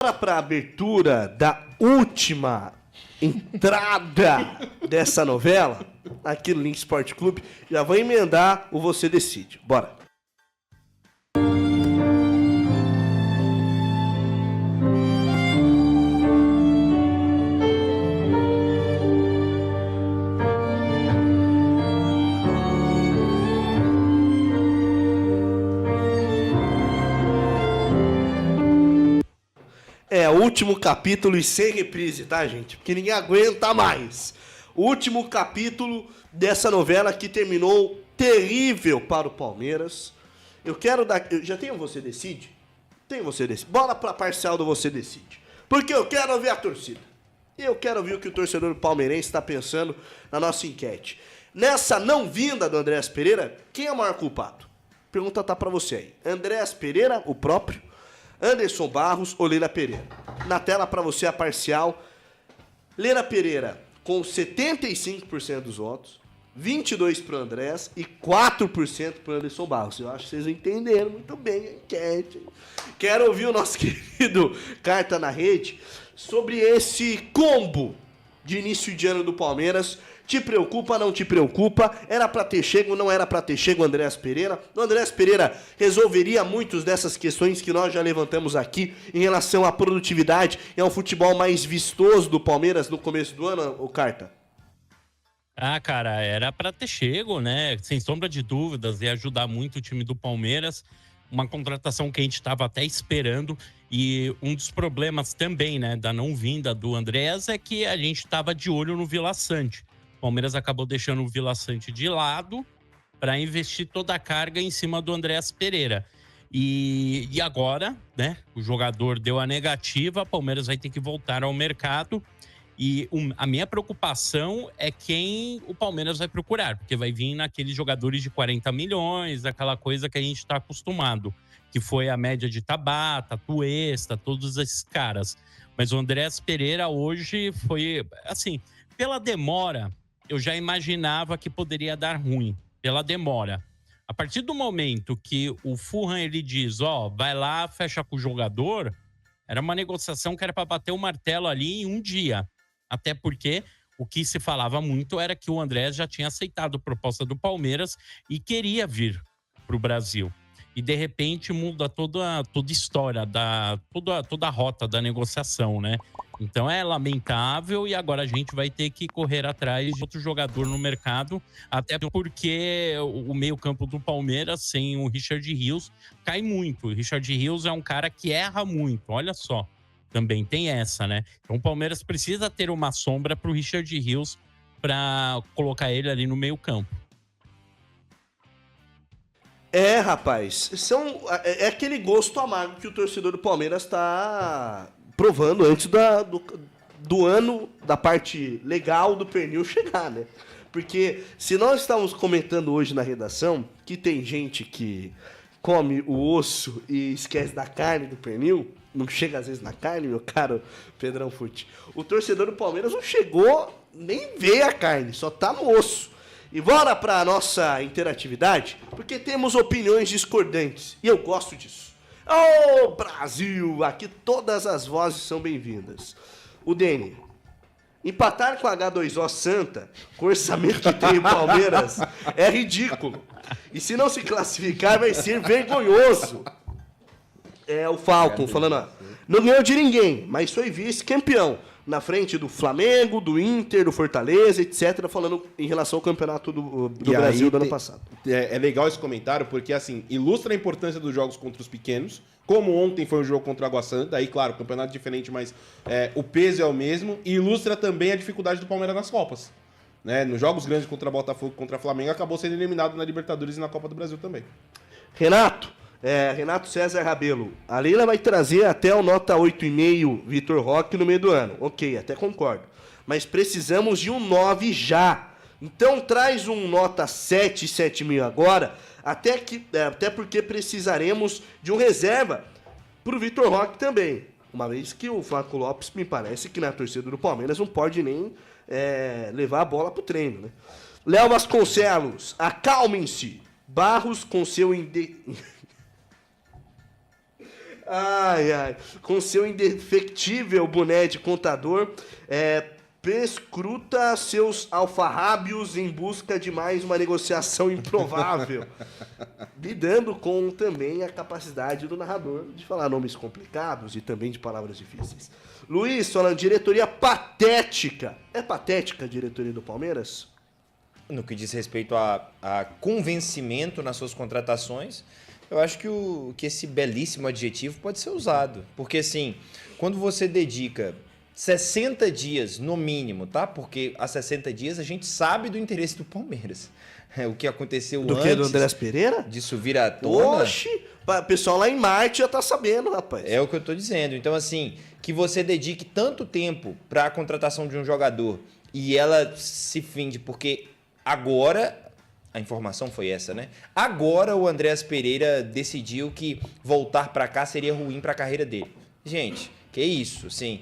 Para a abertura da última entrada dessa novela, aqui no Link Sport Clube, já vou emendar o Você Decide. Bora! É, o último capítulo e sem reprise, tá, gente? Porque ninguém aguenta mais. O último capítulo dessa novela que terminou terrível para o Palmeiras. Eu quero dar... Já tem o Você Decide? Tem o Você Decide. Bola pra parcial do Você Decide. Porque eu quero ouvir a torcida. Eu quero ouvir o que o torcedor palmeirense está pensando na nossa enquete. Nessa não vinda do Andréas Pereira, quem é o maior culpado? Pergunta tá pra você aí. Andréas Pereira, o próprio, Anderson Barros ou Leila Pereira? Na tela para você a parcial. Leila Pereira com 75% dos votos, 22% para o Andrés e 4% para o Anderson Barros. Eu acho que vocês entenderam muito bem a enquete. Quero ouvir o nosso querido Carta na Rede sobre esse combo de início de ano do Palmeiras. Te preocupa, não te preocupa? Era pra ter chego, não era pra ter chego o Andréas Pereira? O Andréas Pereira resolveria muitas dessas questões que nós já levantamos aqui em relação à produtividade e ao futebol mais vistoso do Palmeiras no começo do ano, o Carta? Ah, cara, era pra ter chego, né? Sem sombra de dúvidas, ia ajudar muito o time do Palmeiras. Uma contratação que a gente estava até esperando. E um dos problemas também, né, da não vinda do Andréas é que a gente estava de olho no Vila Sante. O Palmeiras acabou deixando o Vila Sante de lado para investir toda a carga em cima do Andréas Pereira. E agora, né, o jogador deu a negativa, o Palmeiras vai ter que voltar ao mercado. E a minha preocupação é quem o Palmeiras vai procurar, porque vai vir naqueles jogadores de 40 milhões, aquela coisa que a gente está acostumado, que foi a média de Tabata, Tuesta, todos esses caras. Mas o Andréas Pereira hoje foi, assim, pela demora, eu já imaginava que poderia dar ruim, pela demora. A partir do momento que o Fulham ele diz, vai lá, fecha com o jogador, era uma negociação que era para bater o martelo ali em um dia. Até porque o que se falava muito era que o Andrés já tinha aceitado a proposta do Palmeiras e queria vir para o Brasil. E de repente muda toda a história, toda a rota da negociação, né? Então é lamentável e agora a gente vai ter que correr atrás de outro jogador no mercado, até porque o meio-campo do Palmeiras, sem o Richard Rios, cai muito. O Richard Rios é um cara que erra muito, olha só. Também tem essa, né? Então o Palmeiras precisa ter uma sombra para o Richard Rios para colocar ele ali no meio-campo. É, rapaz, é aquele gosto amargo que o torcedor do Palmeiras está provando antes do ano, da parte legal do pernil chegar, né? Porque se nós estávamos comentando hoje na redação que tem gente que come o osso e esquece da carne do pernil, não chega às vezes na carne, meu caro Pedrão Fute, o torcedor do Palmeiras não chegou, nem vê a carne, só tá no osso. E bora para a nossa interatividade, porque temos opiniões discordantes, e eu gosto disso. Ô, Brasil, aqui todas as vozes são bem-vindas. O Dene, empatar com a H2O Santa, com o orçamento que tem o Palmeiras, é ridículo. E se não se classificar, vai ser vergonhoso. É o Falcon falando, não ganhou de ninguém, mas foi vice-campeão. Na frente do Flamengo, do Inter, do Fortaleza, etc., falando em relação ao campeonato do Brasil do ano passado. É legal esse comentário, porque assim, ilustra a importância dos jogos contra os pequenos, como ontem foi um jogo contra o Água Santa, aí claro, campeonato diferente, mas o peso é o mesmo, e ilustra também a dificuldade do Palmeiras nas Copas. Né? Nos jogos grandes contra Botafogo e contra Flamengo, acabou sendo eliminado na Libertadores e na Copa do Brasil também. Renato César Rabelo, a Leila vai trazer até o nota 8,5 Vitor Roque no meio do ano. Ok, até concordo. Mas precisamos de um 9 já. Então traz um nota 7, 7,5 agora, até porque precisaremos de um reserva pro Vitor Roque também. Uma vez que o Flaco Lopes, me parece que na torcida do Palmeiras não pode nem levar a bola pro treino, né? Léo Vasconcelos, acalmem-se. Barros com seu Ai, ai. Com seu indefectível boné de contador, perscruta seus alfarrábios em busca de mais uma negociação improvável. Lidando com também a capacidade do narrador de falar nomes complicados e também de palavras difíceis. Luiz, falando diretoria patética. É patética a diretoria do Palmeiras? No que diz respeito a convencimento nas suas contratações, eu acho que esse belíssimo adjetivo pode ser usado. Porque, assim, quando você dedica 60 dias, no mínimo, tá? Porque há 60 dias a gente sabe do interesse do Palmeiras. O que aconteceu do antes... Do que, do Andrés Pereira? Disso vir à tona... Oxi! O pessoal lá em Marte já tá sabendo, rapaz. É o que eu tô dizendo. Então, assim, que você dedique tanto tempo para a contratação de um jogador e ela se finde, porque agora... A informação foi essa, né? Agora o Andrés Pereira decidiu que voltar para cá seria ruim para a carreira dele. Gente, que isso, assim...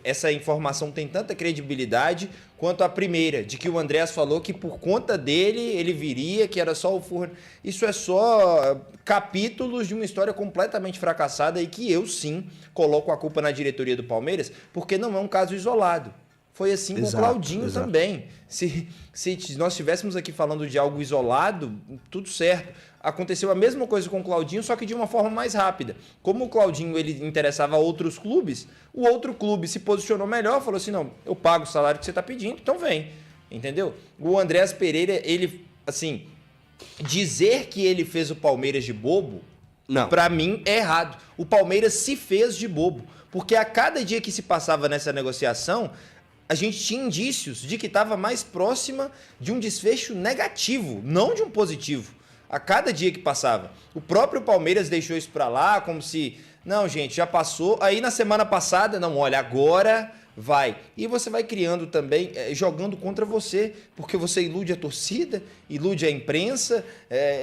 essa informação tem tanta credibilidade quanto a primeira, de que o Andrés falou que por conta dele ele viria, que era só o Furran. Isso é só capítulos de uma história completamente fracassada e que eu sim coloco a culpa na diretoria do Palmeiras, porque não é um caso isolado. Foi assim com o Claudinho também. Se nós estivéssemos aqui falando de algo isolado, tudo certo. Aconteceu a mesma coisa com o Claudinho, só que de uma forma mais rápida. Como o Claudinho ele interessava a outros clubes, o outro clube se posicionou melhor, falou assim, não, eu pago o salário que você está pedindo, então vem. Entendeu? O Andrés Pereira, ele, assim, dizer que ele fez o Palmeiras de bobo, para mim é errado. O Palmeiras se fez de bobo, porque a cada dia que se passava nessa negociação, a gente tinha indícios de que estava mais próxima de um desfecho negativo, não de um positivo. A cada dia que passava. O próprio Palmeiras deixou isso para lá, como se... Não, gente, já passou. Aí na semana passada, não, olha, agora vai. E você vai criando também, jogando contra você, porque você ilude a torcida, ilude a imprensa,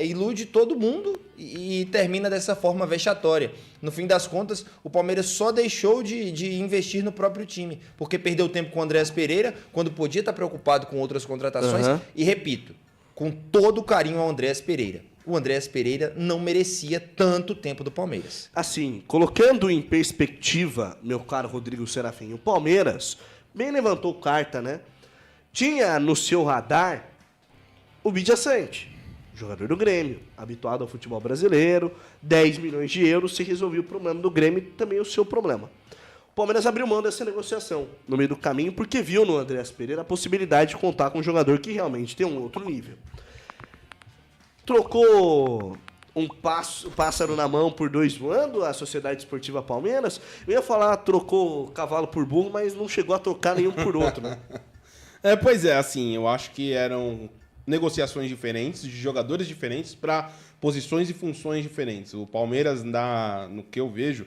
ilude todo mundo e termina dessa forma vexatória. No fim das contas, o Palmeiras só deixou de investir no próprio time, porque perdeu tempo com o Andrés Pereira, quando podia estar preocupado com outras contratações. E repito, com todo o carinho ao Andrés Pereira. O Andrés Pereira não merecia tanto tempo do Palmeiras. Assim, colocando em perspectiva, meu caro Rodrigo Serafim, o Palmeiras bem levantou carta, né? Tinha no seu radar o Vidia Sante, jogador do Grêmio, habituado ao futebol brasileiro, 10 milhões de euros, se resolvia o problema do Grêmio e também o seu problema. O Palmeiras abriu mão dessa negociação no meio do caminho porque viu no Andrés Pereira a possibilidade de contar com um jogador que realmente tem um outro nível. Trocou um pássaro na mão por dois voando, a Sociedade Esportiva Palmeiras. Eu ia falar trocou cavalo por burro, mas não chegou a trocar nenhum por outro, né? Pois é, assim, eu acho que eram negociações diferentes, de jogadores diferentes para posições e funções diferentes. O Palmeiras, no que eu vejo,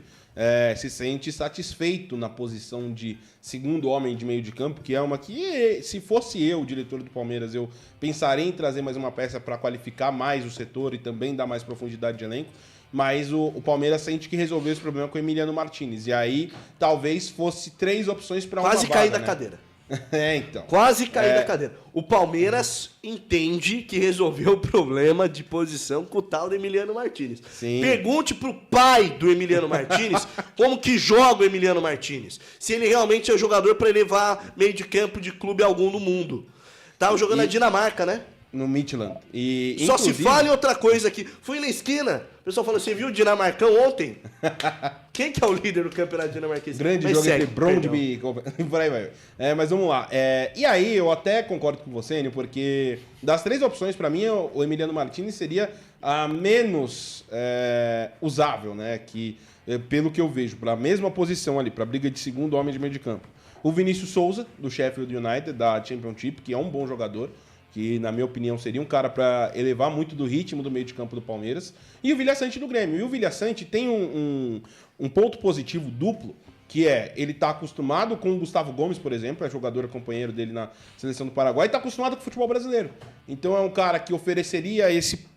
se sente satisfeito na posição de segundo homem de meio de campo, que é uma que, se fosse eu, o diretor do Palmeiras, eu pensaria em trazer mais uma peça para qualificar mais o setor e também dar mais profundidade de elenco, mas o Palmeiras sente que resolveu esse problema com o Emiliano Martínez, e aí talvez fosse 3 opções para uma vaga, quase cair da cadeira. Então. Quase cair da cadeira. O Palmeiras entende que resolveu o problema de posição com o tal do Emiliano Martínez. Sim. Pergunte pro pai do Emiliano Martínez como que joga o Emiliano Martínez. Se ele realmente é jogador para levar meio de campo de clube algum no mundo. Tava jogando na Dinamarca, né? No Midland. E, só se fale outra coisa aqui. Fui na esquina, o pessoal falou, você viu o dinamarcão ontem? Quem que é o líder do campeonato dinamarquês? Grande jogo entre Brondby e por aí vai. Mas vamos lá. E aí, eu até concordo com você, Enio, porque das 3 opções, para mim, o Emiliano Martínez seria a menos usável, né? Que, pelo que eu vejo, para a mesma posição ali, para a briga de segundo homem de meio de campo. O Vinícius Souza, do Sheffield United, da Championship, que é um bom jogador, que, na minha opinião, seria um cara para elevar muito do ritmo do meio de campo do Palmeiras. E o Vilia Sante do Grêmio. E o Vilia Sante tem um ponto positivo duplo, que ele tá acostumado com o Gustavo Gomes, por exemplo, é jogador companheiro dele na seleção do Paraguai, e tá acostumado com o futebol brasileiro. Então é um cara que ofereceria esse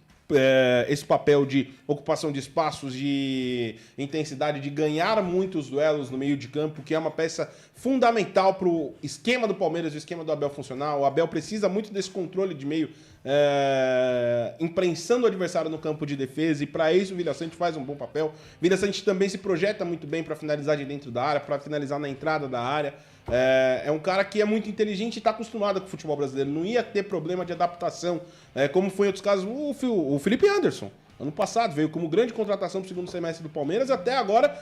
papel de ocupação de espaços, de intensidade, de ganhar muitos duelos no meio de campo, que é uma peça fundamental para o esquema do Palmeiras, o esquema do Abel funcionar. O Abel precisa muito desse controle de meio imprensando o adversário no campo de defesa, e para isso o Villa Sante faz um bom papel. O Villa Sante também se projeta muito bem para finalizar de dentro da área, para finalizar na entrada da área. É um cara que é muito inteligente e está acostumado com o futebol brasileiro. Não ia ter problema de adaptação, como foi em outros casos o Felipe Anderson. Ano passado veio como grande contratação para o segundo semestre do Palmeiras. Até agora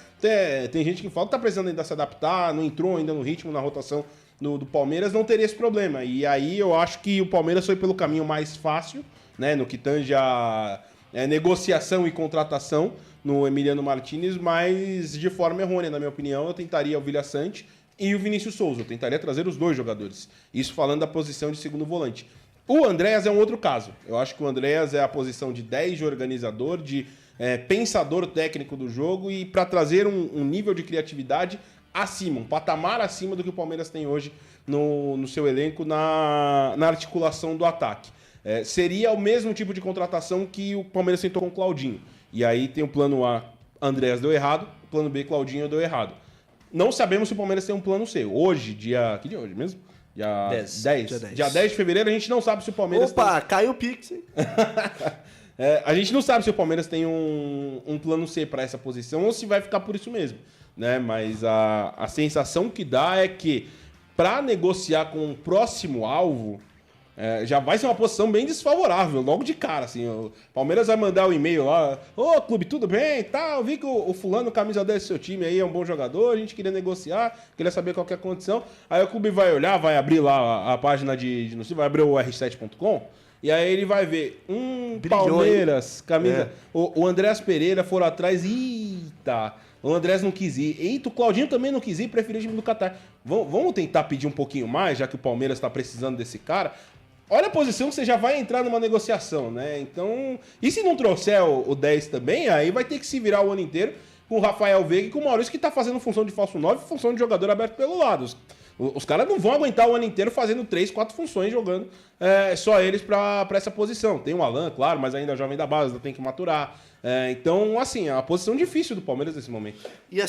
tem gente que fala que está precisando ainda se adaptar, não entrou ainda no ritmo, na rotação do Palmeiras, não teria esse problema. E aí eu acho que o Palmeiras foi pelo caminho mais fácil, né, no que tange a negociação e contratação no Emiliano Martinez, mas de forma errônea, na minha opinião. Eu tentaria o Villa Sante e o Vinícius Souza. Eu tentaria trazer os dois jogadores. Isso falando da posição de segundo volante. O Andréas é um outro caso. Eu acho que o Andréas é a posição de 10 de organizador, de pensador técnico do jogo, e para trazer um nível de criatividade acima, um patamar acima do que o Palmeiras tem hoje no seu elenco, na articulação do ataque. Seria o mesmo tipo de contratação que o Palmeiras tentou com o Claudinho. E aí tem o plano A, Andréas deu errado, o plano B, Claudinho, deu errado. Não sabemos se o Palmeiras tem um plano C. Hoje, que dia é hoje mesmo? Dia 10. Dia 10 de fevereiro, a gente não sabe se o Palmeiras caiu o Pix, hein? A gente não sabe se o Palmeiras tem um plano C para essa posição ou se vai ficar por isso mesmo, né? Mas a sensação que dá é que para negociar com o próximo alvo, já vai ser uma posição bem desfavorável, logo de cara, assim. O Palmeiras vai mandar o e-mail lá: ô, clube, tudo bem? Tá, eu vi que o fulano, camisa 10 do seu time aí, é um bom jogador, a gente queria negociar, queria saber qual que é a condição. Aí o clube vai olhar, vai abrir lá a página não sei, vai abrir o r7.com, e aí ele vai ver Palmeiras, camisa... O Andréas Pereira foram atrás, eita... O Andrés não quis ir. Eita, o Claudinho também não quis ir, preferiu o time do Catar. Vamos tentar pedir um pouquinho mais, já que o Palmeiras está precisando desse cara. Olha a posição que você já vai entrar numa negociação, né? Então, e se não trouxer o 10 também, aí vai ter que se virar o ano inteiro com o Rafael Veiga e com o Maurício, que tá fazendo função de falso 9 e função de jogador aberto pelo lado. Os caras não vão aguentar o ano inteiro fazendo 3, 4 funções, jogando só eles para essa posição. Tem o Alan, claro, mas ainda é jovem da base, tem que maturar. Então, assim, é uma posição difícil do Palmeiras nesse momento.